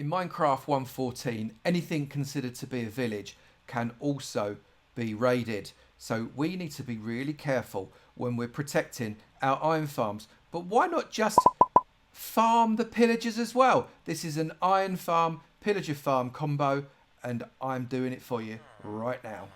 In Minecraft 1.14, anything considered to be a village can also be raided. So we need to be really careful when we're protecting our iron farms. But why not just farm the pillagers as well? This is an Iron Farm Pillager Farm combo, and I'm doing it for you right now.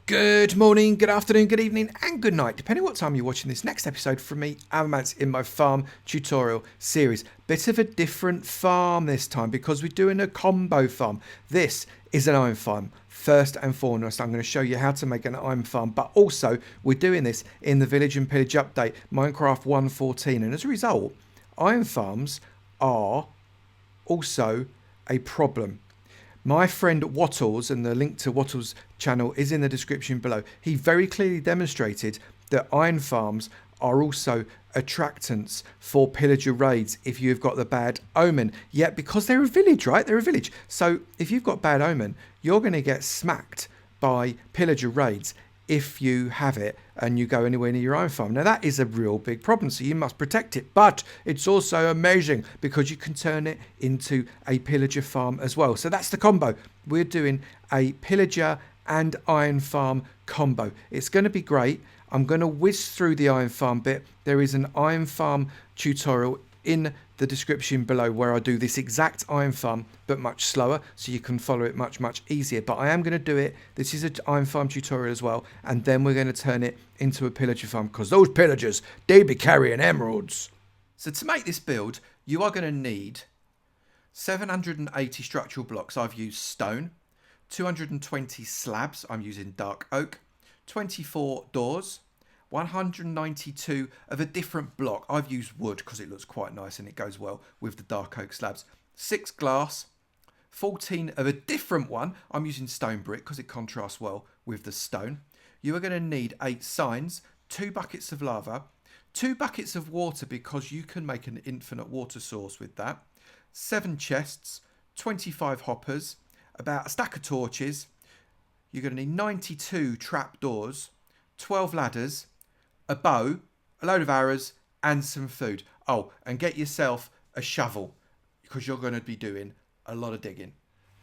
Good morning, good afternoon, good evening, and good night, depending what time you're watching this next episode from me, Avomance, in my farm tutorial series. Bit of a different farm this time because we're doing a combo farm. This is an iron farm. First and foremost, I'm going to show you how to make an iron farm, but also we're doing this in the Village and Pillage update, Minecraft 1.14, and as a result, iron farms are also a problem. My friend Wattles, and the link to Wattles' channel is in the description below, he very clearly demonstrated that iron farms are also attractants for pillager raids if you've got the Bad Omen. Yet because they're a village, right? They're a village. So if you've got Bad Omen, you're going to get smacked by pillager raids if you have it and you go anywhere near your iron farm. Now that is a real big problem, so you must protect it, but it's also amazing because you can turn it into a pillager farm as well. So that's the combo. We're doing a pillager and iron farm combo. It's going to be great. I'm going to whiz through the iron farm bit. There is an iron farm tutorial in the description below where I do this exact iron farm but much slower, so you can follow it much easier. But I am going to do it, this is an iron farm tutorial as well, and then we're going to turn it into a pillager farm because those pillagers, they be carrying emeralds. So to make this build, you are going to need 780 structural blocks. I've used stone, 220 slabs, I'm using dark oak, 24 doors, 192 of a different block. I've used wood because it looks quite nice and it goes well with the dark oak slabs. 6 glass, 14 of a different one. I'm using stone brick because it contrasts well with the stone. You are going to need 8 signs, 2 buckets of lava, 2 buckets of water because you can make an infinite water source with that, 7 chests, 25 hoppers, about a stack of torches. You're going to need 92 trap doors, 12 ladders, a bow, a load of arrows, and some food. Oh, and get yourself a shovel because you're going to be doing a lot of digging.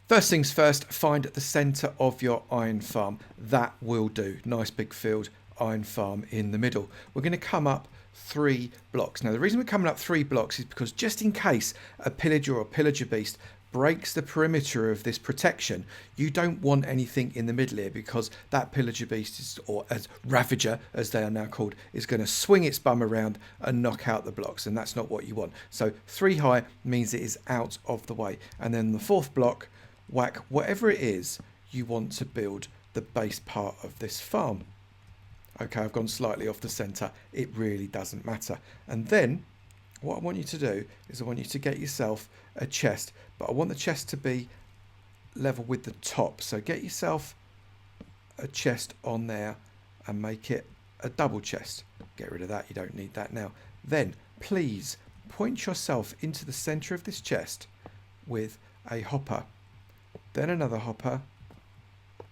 First things first, find the centre of your iron farm. That will do. Nice big field, iron farm in the middle. We're going to come up 3 blocks. Now, the reason we're coming up 3 blocks is because just in case a pillager or pillager beast breaks the perimeter of this protection, you don't want anything in the middle here because that pillager beast is, or as ravager as they are now called, is going to swing its bum around and knock out the blocks, and that's not what you want. So 3 high means it is out of the way, and then the 4th block, whack whatever it is you want to build the base part of this farm. Okay, I've gone slightly off the center, it really doesn't matter. And then what I want you to do is I want you to get yourself a chest, but I want the chest to be level with the top. So get yourself a chest on there and make it a double chest. Get rid of that, you don't need that now. Then please point yourself into the center of this chest with a hopper, then another hopper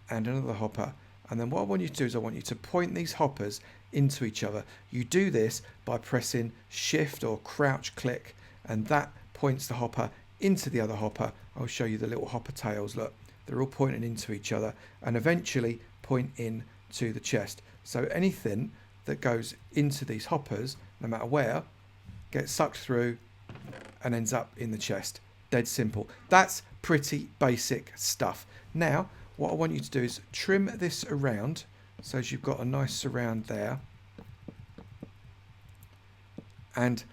and another hopper. And then what I want you to do is I want you to point these hoppers into each other. You do this by pressing shift or crouch click, and that points the hopper into the other hopper. I'll show you the little hopper tails. Look, they're all pointing into each other and eventually point in to the chest. So anything that goes into these hoppers, no matter where, gets sucked through and ends up in the chest. Dead simple. That's pretty basic stuff. Now, what I want you to do is trim this around so as you've got a nice surround there. And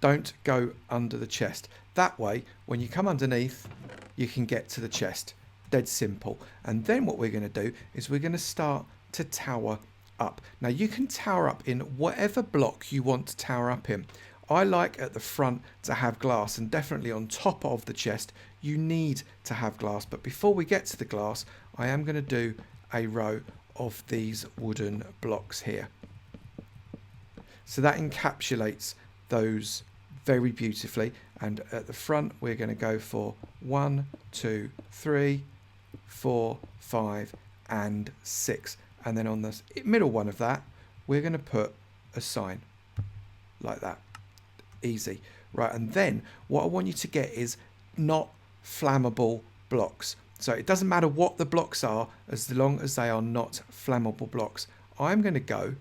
don't go under the chest. That way, when you come underneath, you can get to the chest. Dead simple. And then what we're going to do is we're going to start to tower up. Now, you can tower up in whatever block you want to tower up in. I like at the front to have glass, and definitely on top of the chest you need to have glass. But before we get to the glass, I am going to do a row of these wooden blocks here. So that encapsulates those very beautifully. And at the front we're going to go for 1, 2, 3, 4, 5 and 6. And then on the middle one of that we're going to put a sign like that. Easy. Right, and then what I want you to get is not flammable blocks. So it doesn't matter what the blocks are as long as they are not flammable blocks. I'm going to go,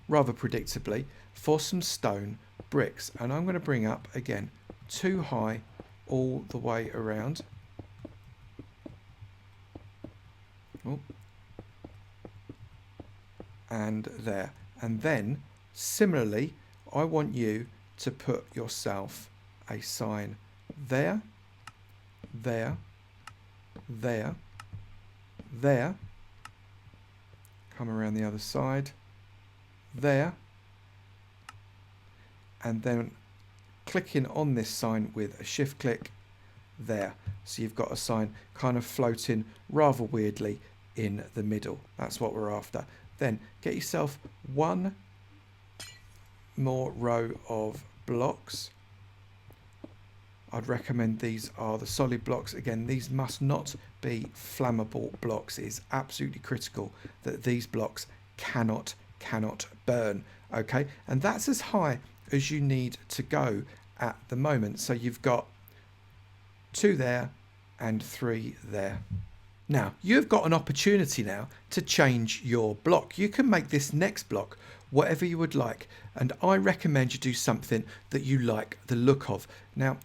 rather predictably, for some stone bricks. And I'm going to bring up, again, 2 high all the way around. Oh. And there. And then, similarly, I want you to put yourself a sign there, there, there, there, come around the other side, there, and then clicking on this sign with a shift click, there. So you've got a sign kind of floating rather weirdly in the middle. That's what we're after. Then get yourself 1 more row of blocks. I'd recommend these are the solid blocks. Again, these must not be flammable blocks. It is absolutely critical that these blocks cannot burn. Okay, and that's as high as you need to go at the moment. So you've got 2 there and 3 there. Now, you've got an opportunity now to change your block. You can make this next block whatever you would like, and I recommend you do something that you like the look of. Now,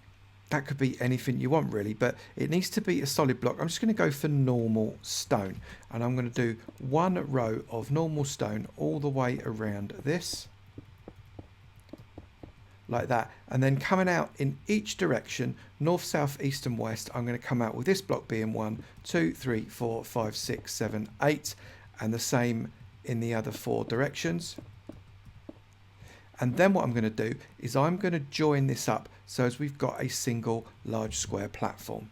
that could be anything you want really, but it needs to be a solid block. I'm just going to go for normal stone, and I'm going to do 1 row of normal stone all the way around this, like that, and then coming out in each direction, north, south, east and west. I'm going to come out with this block being 1, 2, 3, 4, 5, 6, 7, 8, and the same in the other 4 directions. And then what I'm going to do is I'm going to join this up so as we've got a single large square platform.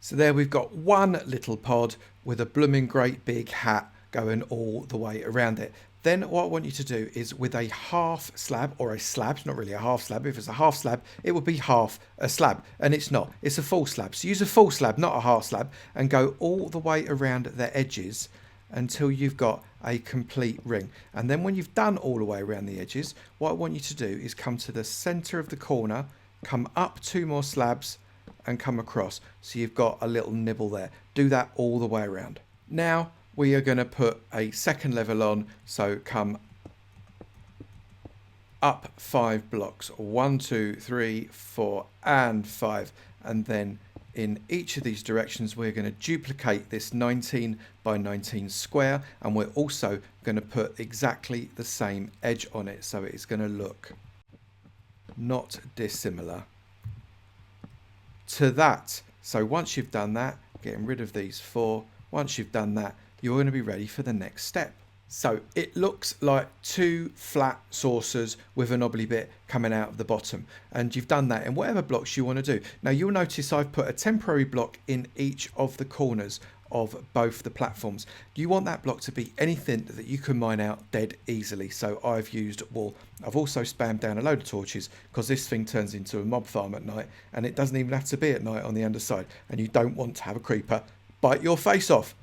So there we've got 1 little pod with a blooming great big hat going all the way around it. Then what I want you to do is with a half slab, or a slab, it's not really a half slab. If it's a half slab, it would be half a slab, and it's not. It's a full slab. So use a full slab, not a half slab, and go all the way around their edges until you've got a complete ring. And then when you've done all the way around the edges, what I want you to do is come to the center of the corner, come up 2 more slabs and come across. So you've got a little nibble there. Do that all the way around. Now we are going to put a second level on. So come up 5 blocks, 1, 2, 3, 4 and 5, and then in each of these directions we're going to duplicate this 19 by 19 square, and we're also going to put exactly the same edge on it, so it's going to look not dissimilar to that. So once you've done that, getting rid of these 4, once you've done that, you're going to be ready for the next step. So it looks like 2 flat saucers with a knobbly bit coming out of the bottom, and you've done that in whatever blocks you want to do. Now you'll notice I've put a temporary block in each of the corners of both the platforms. You want that block to be anything that you can mine out dead easily, so I've used wool. I've also spammed down a load of torches because this thing turns into a mob farm at night, and it doesn't even have to be at night on the underside, and you don't want to have a creeper bite your face off.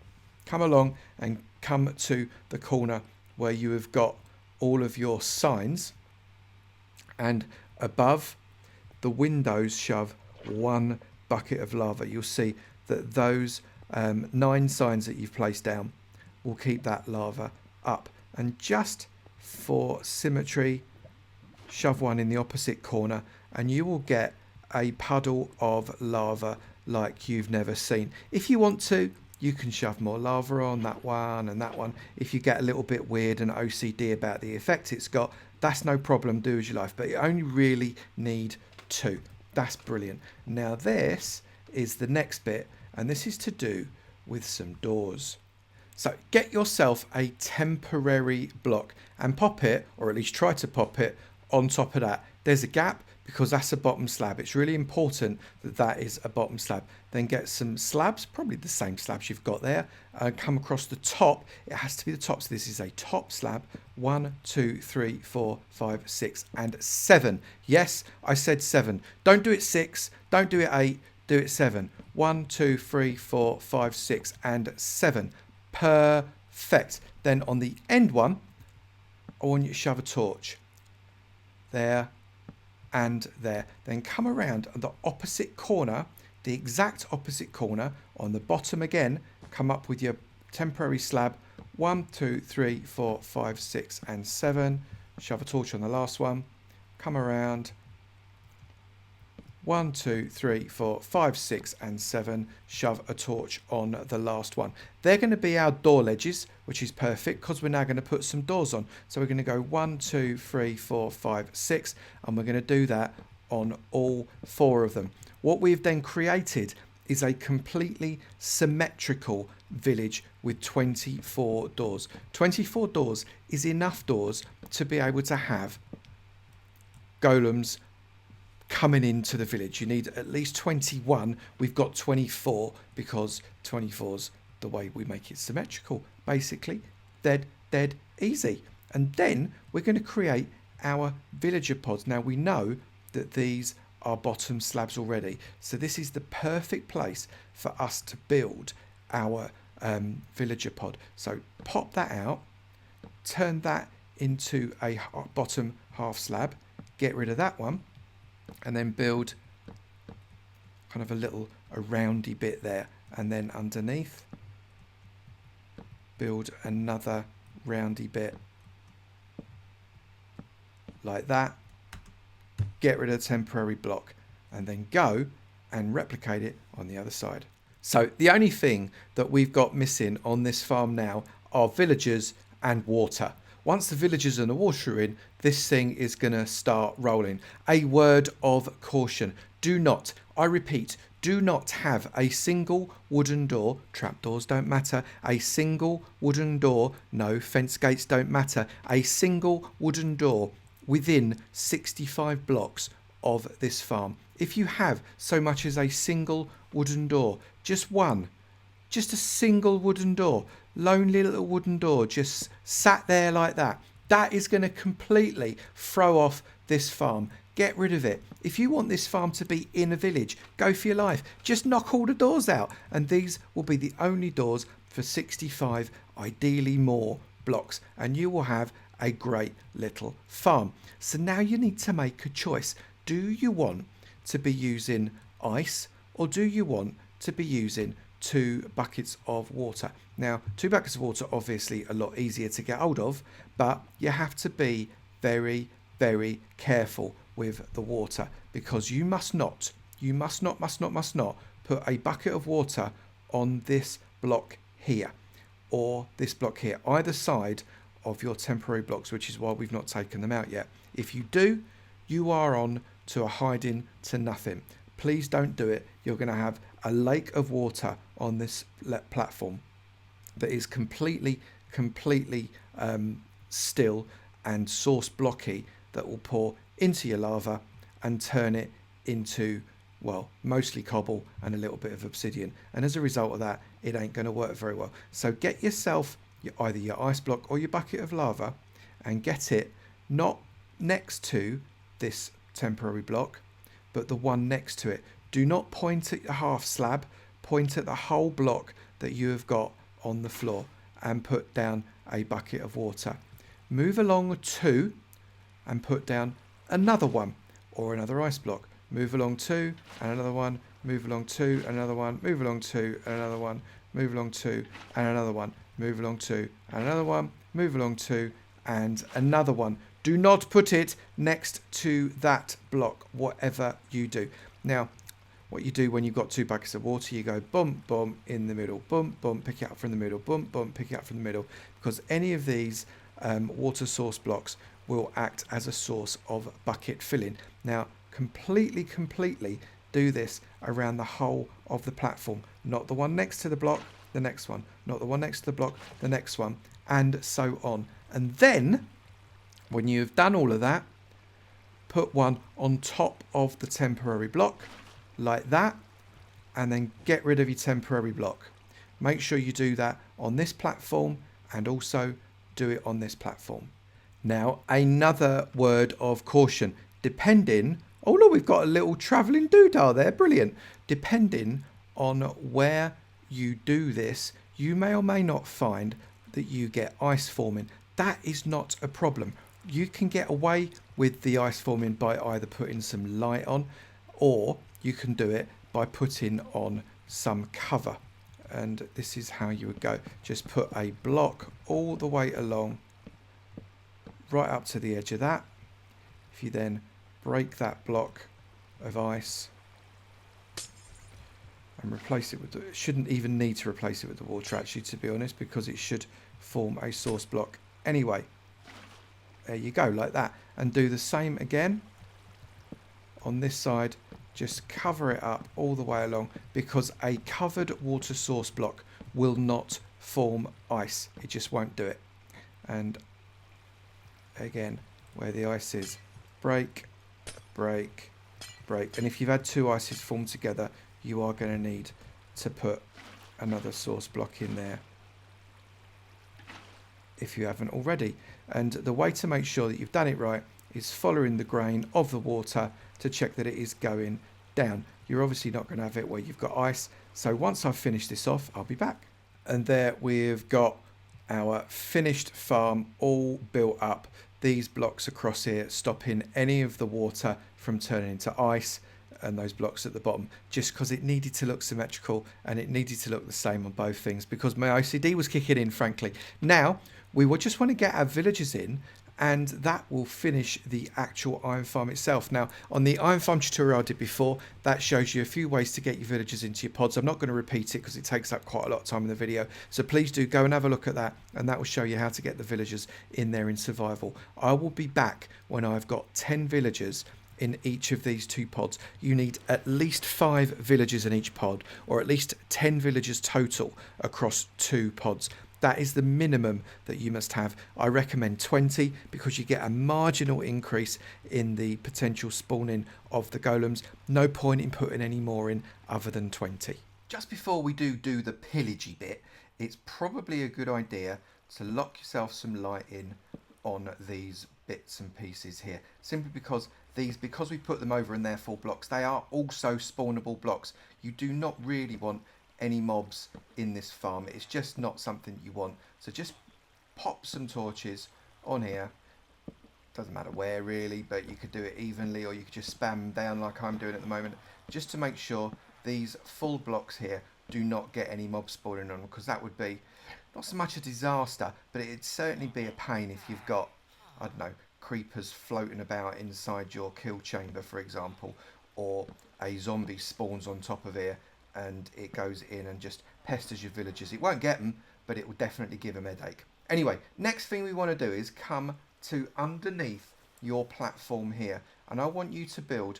Come along and come to the corner where you have got all of your signs, and above the windows shove 1 bucket of lava. You'll see that those 9 signs that you've placed down will keep that lava up, and just for symmetry shove 1 in the opposite corner, and you will get a puddle of lava like you've never seen. If you want to, you can shove more lava on that one and that one. If you get a little bit weird and OCD about the effect it's got, that's no problem, do as you like, but you only really need 2. That's brilliant. Now this is the next bit, and this is to do with some doors. So get yourself a temporary block and pop it, or at least try to pop it, on top of that. There's a gap because that's a bottom slab. It's really important that that is a bottom slab. Then get some slabs, probably the same slabs you've got there, come across the top. It has to be the top, so this is a top slab. 1, 2, 3, 4, 5, 6 and 7. Yes, I said 7. Don't do it 6, don't do it 8, do it 7. 1, 2, 3, 4, 5, 6 and 7. Perfect. Then on the end one, I want you to shove a torch there and there. Then come around on the opposite corner, the exact opposite corner on the bottom again. Come up with your temporary slab. 1, 2, 3, 4, 5, 6, and 7. Shove a torch on the last one. Come around. 1, 2, 3, 4, 5, 6, and 7. Shove a torch on the last one. They're going to be our door ledges, which is perfect because we're now going to put some doors on. So we're going to go 1, 2, 3, 4, 5, 6, and we're going to do that on all 4 of them. What we've then created is a completely symmetrical village with 24 doors. 24 doors is enough doors to be able to have golems coming into the village. You need at least 21. We've got 24 because 24's the way we make it symmetrical. Basically, dead easy. And then we're going to create our villager pods. Now we know that these are bottom slabs already, so this is the perfect place for us to build our villager pod. So pop that out, turn that into a bottom half slab, get rid of that one, and then build kind of a roundy bit there, and then underneath build another roundy bit like that. Get rid of the temporary block, and then go and replicate it on the other side. So the only thing that we've got missing on this farm now are villagers and water. Once the villagers and the water are in, this thing is going to start rolling. A word of caution. Do not, I repeat, do not have a single wooden door. Trapdoors don't matter. A single wooden door. No, fence gates don't matter. A single wooden door within 65 blocks of this farm. If you have so much as a single wooden door, just one, just a single wooden door, lonely little wooden door just sat there like that, that is going to completely throw off this farm. Get rid of it. If you want this farm to be in a village, go for your life. Just knock all the doors out, and these will be the only doors for 65, ideally more blocks, and you will have a great little farm. So now you need to make a choice. Do you want to be using ice, or do you want to be using 2 buckets of water? Now, 2 buckets of water obviously a lot easier to get hold of, but you have to be very, very careful with the water, because you must not put a bucket of water on this block here or this block here, either side of your temporary blocks, which is why we've not taken them out yet. If you do, you are on to a hiding to nothing. Please don't do it. You're going to have a lake of water on this platform that is completely still and source blocky, that will pour into your lava and turn it into, well, mostly cobble and a little bit of obsidian. And as a result of that, it ain't going to work very well. So get yourself either your ice block or your bucket of lava, and get it not next to this temporary block, but the one next to it. Do not point at your half slab, point at the whole block that you have got on the floor, and put down a bucket of water. Move along 2 and put down another one, or another ice block. Move along 2 and another one, move along 2 and another one, move along 2 and another one, move along 2 and another one, move along 2 and another one, move along 2 and another one. Do not put it next to that block, whatever you do. Now, what you do when you've got 2 buckets of water, you go bump, bump in the middle, bump, bump, pick it up from the middle, bump, bump, pick it up from the middle, because any of these water source blocks will act as a source of bucket filling. Now, completely do this around the whole of the platform, not the one next to the block, the next one, not the one next to the block, the next one, and so on. And then, when you've done all of that, put one on top of the temporary block, like that, and then get rid of your temporary block. Make sure you do that on this platform, and also do it on this platform. Now, another word of caution, depending, oh look, we've got a little travelling doodah there, brilliant. Depending on where you do this, you may or may not find that you get ice forming. that is not a problem. You can get away with the ice forming by either putting some light on, or you can do it by putting on some cover. And this is how you would go. Just put a block all the way along, right up to the edge of that. If you then break that block of ice and replace it with the, shouldn't even need to replace it with the water actually, to be honest, because it should form a source block anyway. There you go, like that. And do the same again on this side. Just cover it up all the way along, because a covered water source block will not form ice. It just won't do it. And again, where the ice is, break, break, break. And if you've had two ices form together, you are going to need to put another source block in there if you haven't already. And the way to make sure that you've done it right is following the grain of the water to check that it is going down. You're obviously not going to have it where you've got ice. So once I've finished this off, I'll be back. And there we've got our finished farm all built up. These blocks across here stopping any of the water from turning into ice, and those blocks at the bottom, just because it needed to look symmetrical and it needed to look the same on both things, because my OCD was kicking in, frankly. Now we will just want to get our villagers in, and that will finish the actual iron farm itself. Now, on the iron farm tutorial I did before, that shows you a few ways to get your villagers into your pods. I'm not going to repeat it because it takes up quite a lot of time in the video. So please do go and have a look at that, and that will show you how to get the villagers in there in survival. I will be back when I've got 10 villagers in each of these two pods. You need at least 5 villagers in each pod, or at least 10 villagers total across 2 pods. That is the minimum that you must have. I recommend 20 because you get a marginal increase in the potential spawning of the golems. No point in putting any more in other than 20. Just before we do the pillagey bit, it's probably a good idea to lock yourself some light in on these bits and pieces here, simply because because we put them over in their full blocks, they are also spawnable blocks. You do not really want any mobs in this farm. It's just not something you want. So just pop some torches on here. Doesn't matter where really, but you could do it evenly, or you could just spam them down like I'm doing at the moment, just to make sure these full blocks here do not get any mobs spawning on them, because that would be not so much a disaster, but it'd certainly be a pain if you've got, I don't know, creepers floating about inside your kill chamber, for example, or a zombie spawns on top of here and it goes in and just pesters your villagers. It won't get them, but it will definitely give them a headache. Anyway, next thing we want to do is come to underneath your platform here, and I want you to build,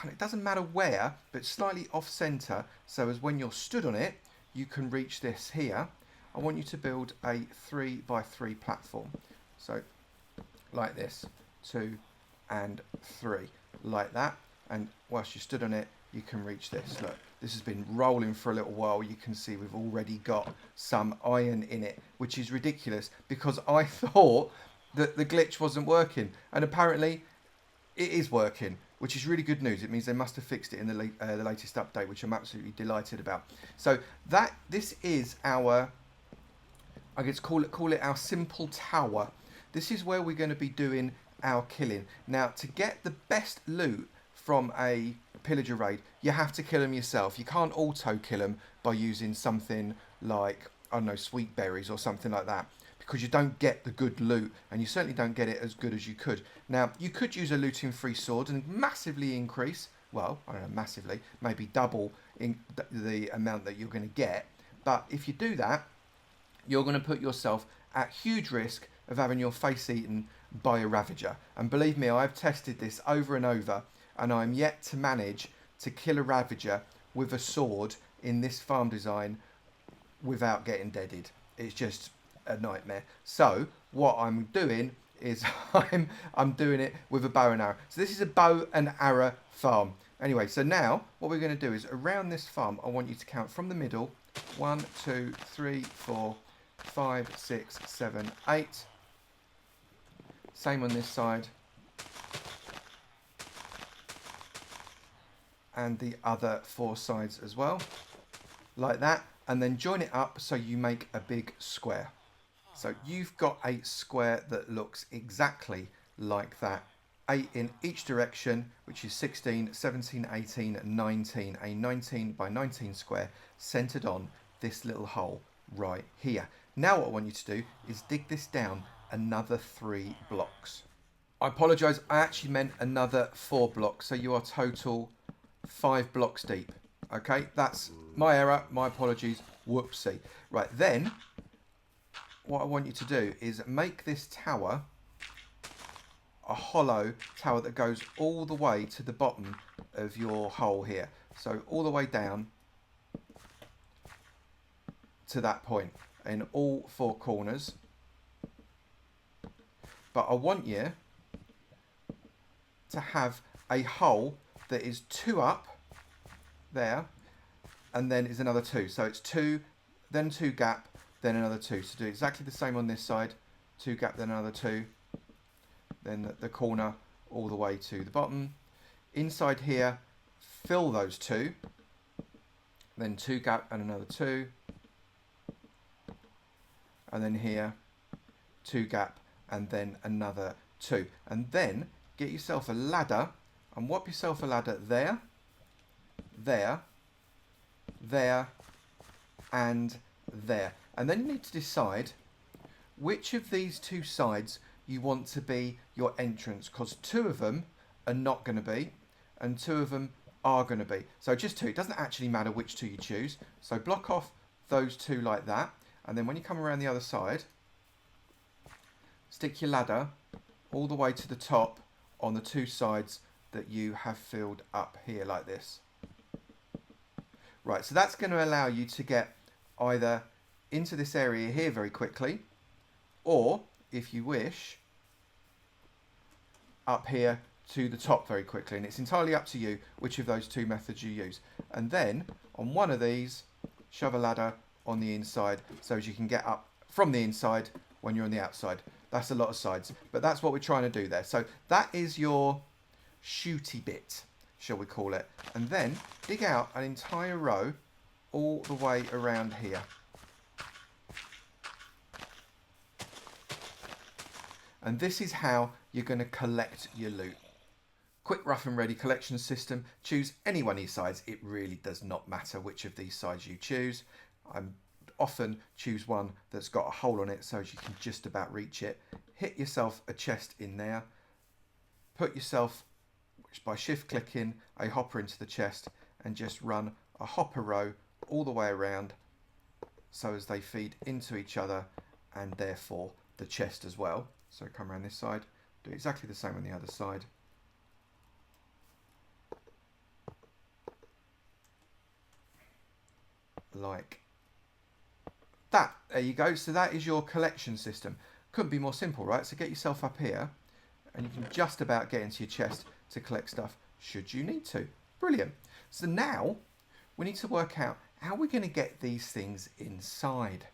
it doesn't matter where, but slightly off center, so as when you're stood on it you can reach this here. I want you to build a 3x3 platform, so like this, 2 and 3, like that, and whilst you stood on it you can reach this. Look, this has been rolling for a little while. You can see we've already got some iron in it, which is ridiculous because I thought that the glitch wasn't working, and apparently it is working, which is really good news. It means they must have fixed it in the latest update, which I'm absolutely delighted about. So this is our, I guess call it our simple tower. This is where we're going to be doing our killing. Now, to get the best loot from a pillager raid, you have to kill them yourself. You can't auto kill them by using something like, I don't know, sweet berries or something like that, because you don't get the good loot, and you certainly don't get it as good as you could. Now, you could use a looting free sword and massively increase, well, I don't know, massively, maybe double in the amount that you're going to get. But if you do that, you're going to put yourself at huge risk of having your face eaten by a ravager. And believe me, I've tested this over and over, and I'm yet to manage to kill a ravager with a sword in this farm design without getting deaded. It's just a nightmare. So what I'm doing is I'm doing it with a bow and arrow. So this is a bow and arrow farm. Anyway, so now what we're going to do is around this farm, I want you to count from the middle: 1, 2, 3, 4, 5, 6, 7, 8. Same on this side. And the other 4 sides as well, like that, and then join it up so you make a big square. So you've got a square that looks exactly like that. 8 in each direction, which is 16, 17, 18, 19. A 19 by 19 square centered on this little hole right here. Now what I want you to do is dig this down another 3 blocks. I apologise, I actually meant another 4 blocks, so you are total 5 blocks deep. Okay, that's my error, my apologies, whoopsie. Right, then what I want you to do is make this tower a hollow tower that goes all the way to the bottom of your hole here. So all the way down to that point in all 4 corners. But I want you to have a hole that is 2 up there, and then is another 2. So it's 2, then 2 gap, then another 2. So do exactly the same on this side. 2 gap, then another 2. Then the corner all the way to the bottom. Inside here, fill those 2. Then 2 gap and another 2. And then here, 2 gap and then another 2. And then get yourself a ladder and whop yourself a ladder there, there, there, and there. And then you need to decide which of these 2 sides you want to be your entrance, because 2 of them are not going to be and 2 of them are going to be. So just 2. It doesn't actually matter which 2 you choose. So block off those 2 like that, and then when you come around the other side, stick your ladder all the way to the top on the 2 sides that you have filled up here like this. Right, so that's going to allow you to get either into this area here very quickly, or if you wish, up here to the top very quickly, and it's entirely up to you which of those 2 methods you use. And then on one of these, shove a ladder on the inside so as you can get up from the inside when you're on the outside. That's a lot of sides, but that's what we're trying to do there. So that is your shooty bit, shall we call it. And then dig out an entire row all the way around here. And this is how you're going to collect your loot. Quick, rough and ready collection system. Choose any one of these sides. It really does not matter which of these sides you choose. I often choose one that's got a hole on it so as you can just about reach it. Hit yourself a chest in there. Put yourself, by shift clicking, a hopper into the chest and just run a hopper row all the way around so as they feed into each other and therefore the chest as well. So come around this side, do exactly the same on the other side. Like that. There you go. So that is your collection system. Couldn't be more simple, right? So get yourself up here and you can just about get into your chest to collect stuff should you need to. Brilliant. So now we need to work out how we're going to get these things inside.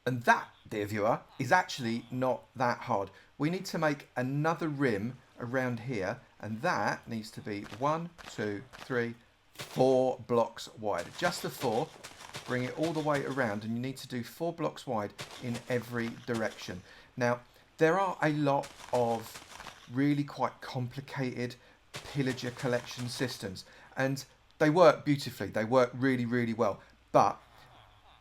And that, dear viewer, is actually not that hard. We need to make another rim around here, and that needs to be 1, 2, 3, 4 blocks wide. Just the 4. Bring it all the way around, and you need to do 4 blocks wide in every direction. Now, there are a lot of really quite complicated pillager collection systems, and they work beautifully. They work really, really well, but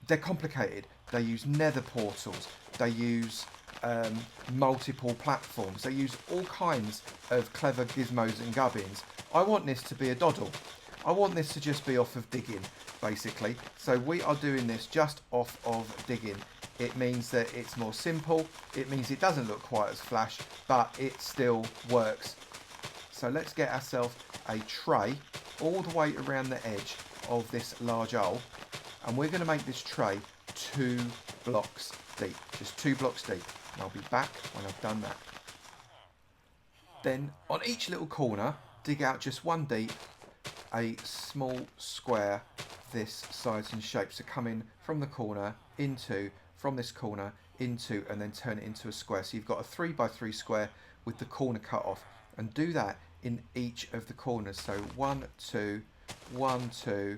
they're complicated. They use nether portals. They use multiple platforms. They use all kinds of clever gizmos and gubbins. I want this to be a doddle. I want this to just be off of digging, basically. So we are doing this just off of digging. It means that it's more simple. It means it doesn't look quite as flash, but it still works. So let's get ourselves a tray all the way around the edge of this large hole. And we're going to make this tray 2 blocks deep. Just 2 blocks deep. And I'll be back when I've done that. Then on each little corner, dig out just 1 deep, a small square this size and shape. So come in from the corner into, from this corner into, and then turn it into a square. So you've got a 3 by 3 square with the corner cut off. And do that in each of the corners. So 1, 2, 1, 2.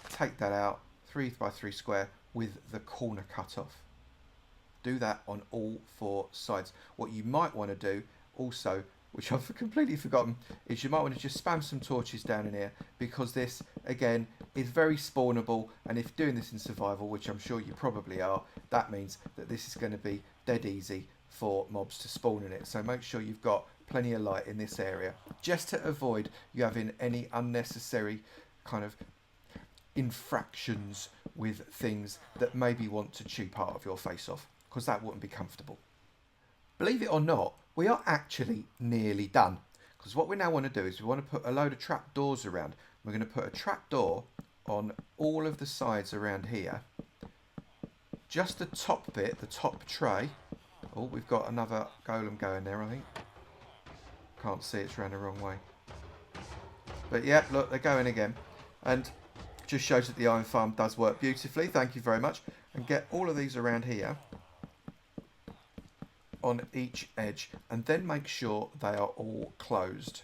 Take that out. 3 by 3 square with the corner cut off. Do that on all 4 sides. What you might want to do also, which I've completely forgotten, is you might want to just spam some torches down in here, because this, again, is very spawnable, and if doing this in survival, which I'm sure you probably are, that means that this is going to be dead easy for mobs to spawn in it. So make sure you've got plenty of light in this area, just to avoid you having any unnecessary kind of infractions with things that maybe want to chew part of your face off, because that wouldn't be comfortable. Believe it or not, we are actually nearly done, because what we now want to do is we want to put a load of trap doors around. We're going to put a trap door on all of the sides around here, just the top bit, the top tray. Oh, we've got another golem going there, I think. Can't see, it's around the wrong way. But yeah, look, they're going again. And just shows that the Iron Farm does work beautifully. Thank you very much. And get all of these around here on each edge, and then make sure they are all closed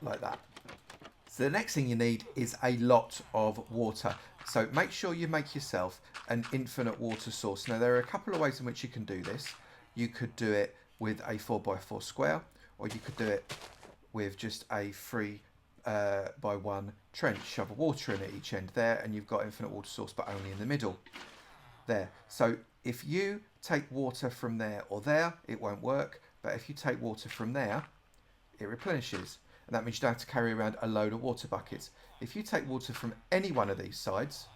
like that. So the next thing you need is a lot of water. So make sure you make yourself an infinite water source. Now there are a couple of ways in which you can do this. You could do it with a 4x4 square, or you could do it with just a 3x1 trench. Shove water in at each end there, and you've got infinite water source, but only in the middle there. So if you take water from there or there, it won't work. But if you take water from there, it replenishes. And that means you don't have to carry around a load of water buckets. If you take water from any one of these sides,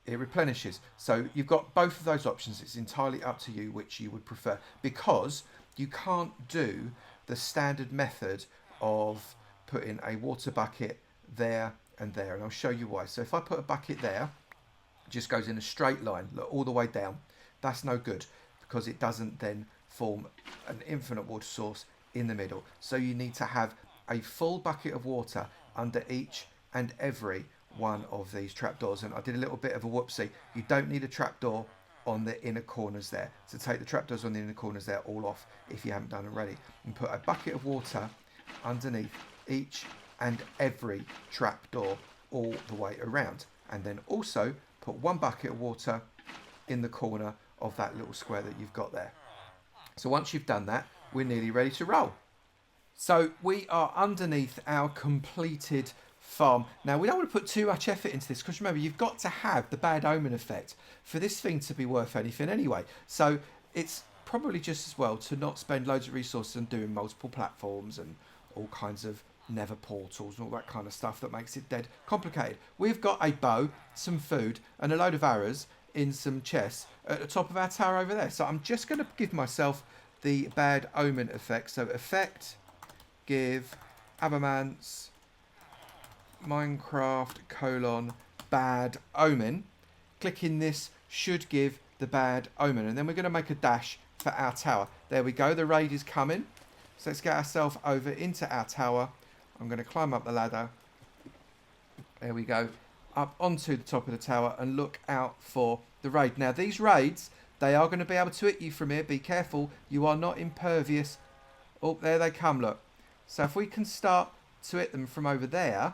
it replenishes. So you've got both of those options. It's entirely up to you which you would prefer, because you can't do the standard method of putting a water bucket there and there, and I'll show you why. So if I put a bucket there, it just goes in a straight line, look, all the way down. That's no good, because it doesn't then form an infinite water source in the middle. So you need to have a full bucket of water under each and every one of these trapdoors. And I did a little bit of a whoopsie. You don't need a trapdoor on the inner corners there. So take the trapdoors on the inner corners there all off if you haven't done already, and put a bucket of water underneath each and every trapdoor all the way around. And then also put one bucket of water in the corner of that little square that you've got there. So once you've done that, we're nearly ready to roll. So we are underneath our completed farm. Now we don't want to put too much effort into this, because remember, you've got to have the Bad Omen effect for this thing to be worth anything anyway. So it's probably just as well to not spend loads of resources on doing multiple platforms and all kinds of nether portals and all that kind of stuff that makes it dead complicated. We've got a bow, some food, and a load of arrows in some chests at the top of our tower over there. So I'm just going to give myself the Bad Omen effect. So effect, give, Avomance, Minecraft : Bad Omen. Clicking this should give the Bad Omen, and then we're going to make a dash for our tower. There we go, the raid is coming. So let's get ourselves over into our tower. I'm going to climb up the ladder. There we go. Up onto the top of the tower, and look out for the raid. Now these raids, they are going to be able to hit you from here. Be careful, you are not impervious. Oh, there they come, look. So if we can start to hit them from over there.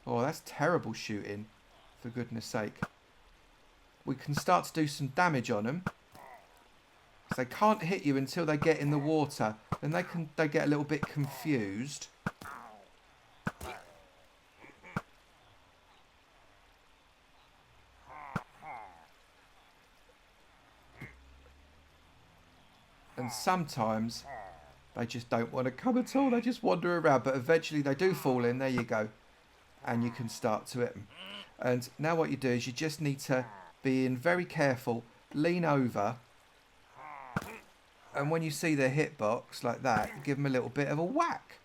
Oh, that's terrible shooting, for goodness sake. We can start to do some damage on them. So they can't hit you until they get in the water. Then they get a little bit confused. And sometimes they just don't want to come at all. They just wander around. But eventually they do fall in. There you go. And you can start to hit them. And now what you do is you just need to be very careful. Lean over. And when you see their hitbox like that, you give them a little bit of a whack.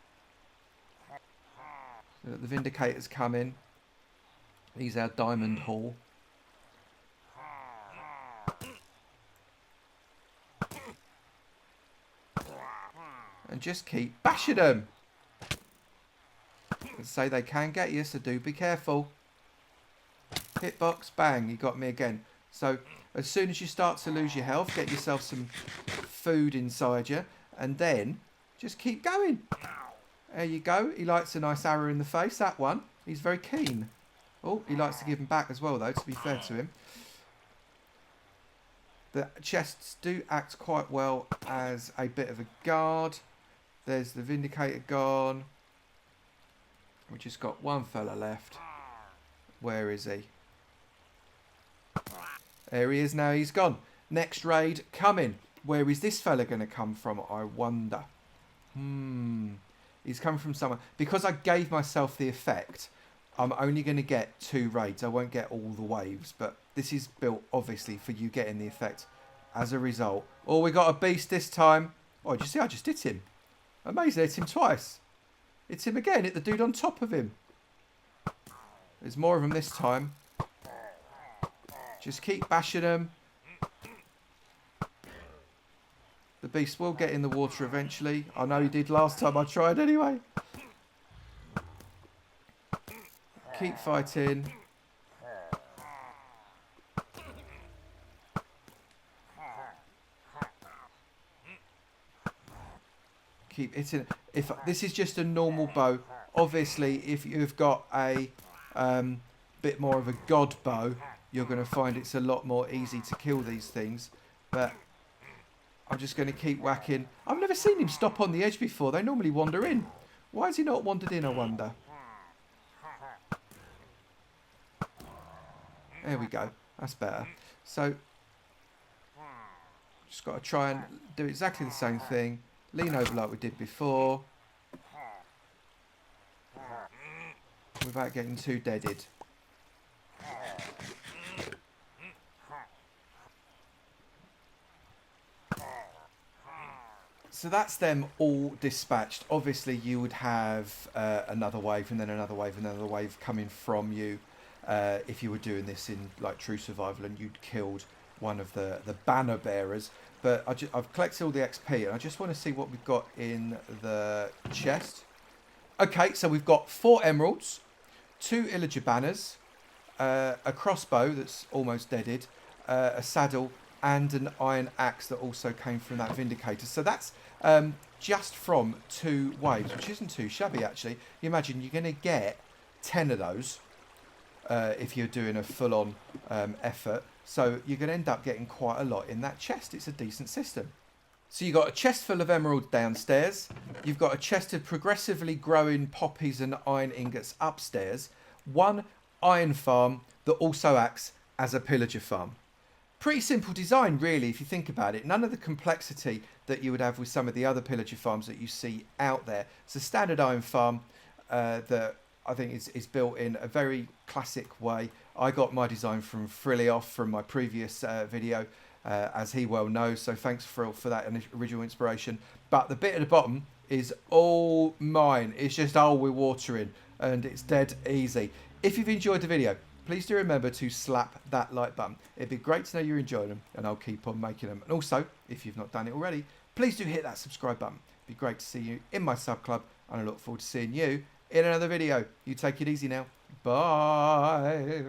So the Vindicator's coming. He's our diamond haul. And just keep bashing them. And say they can get you, so do be careful. Hitbox, bang, you got me again. So as soon as you start to lose your health, get yourself some food inside you, and then just keep going. There you go. He likes a nice arrow in the face, that one. He's very keen. Oh, he likes to give them back as well, though, to be fair to him. The chests do act quite well as a bit of a guard. There's the Vindicator gone. We've just got one fella left. Where is he? There he is now, he's gone. Next raid coming. Where is this fella going to come from, I wonder? He's coming from somewhere. Because I gave myself the effect, I'm only going to get 2 raids. I won't get all the waves, but this is built, obviously, for you getting the effect as a result. Oh, we got a beast this time. Oh, did you see? I just hit him. Amazing, I hit him twice. It's him again, hit the dude on top of him. There's more of them this time. Just keep bashing them. The beast will get in the water eventually. I know he did last time I tried anyway. Keep fighting. Keep hitting. If this is just a normal bow, obviously if you've got a bit more of a god bow, you're going to find it's a lot more easy to kill these things. But I'm just going to keep whacking. I've never seen him stop on the edge before. They normally wander in. Why has he not wandered in, I wonder? There we go. That's better. So, just got to try and do exactly the same thing. Lean over like we did before. Without getting too deaded. So that's them all dispatched. Obviously you would have another wave and then another wave and another wave coming from you. If you were doing this in like true survival and you'd killed one of the banner bearers. But I've collected all the XP and I just want to see what we've got in the chest. Okay, so we've got 4 emeralds, 2 Pillager banners, a crossbow that's almost deaded, a saddle and an iron axe that also came from that Vindicator. So that's just from 2 waves, which isn't too shabby actually. You imagine you're going to get 10 of those. If you're doing a full-on effort. So you're going to end up getting quite a lot in that chest. It's a decent system. So you've got a chest full of emerald downstairs. You've got a chest of progressively growing poppies and iron ingots upstairs. 1 iron farm that also acts as a pillager farm. Pretty simple design, really, if you think about it. None of the complexity that you would have with some of the other pillager farms that you see out there. It's a standard iron farm that I think is built in a very classic way. I got my design from Frillioff from my previous video, as he well knows. So thanks Frill for that original inspiration. But the bit at the bottom is all mine. It's just all we're watering and it's dead easy. If you've enjoyed the video, please do remember to slap that like button. It'd be great to know you're enjoying them and I'll keep on making them. And also, if you've not done it already, please do hit that subscribe button. It'd be great to see you in my sub club and I look forward to seeing you in another video. You take it easy now. Bye.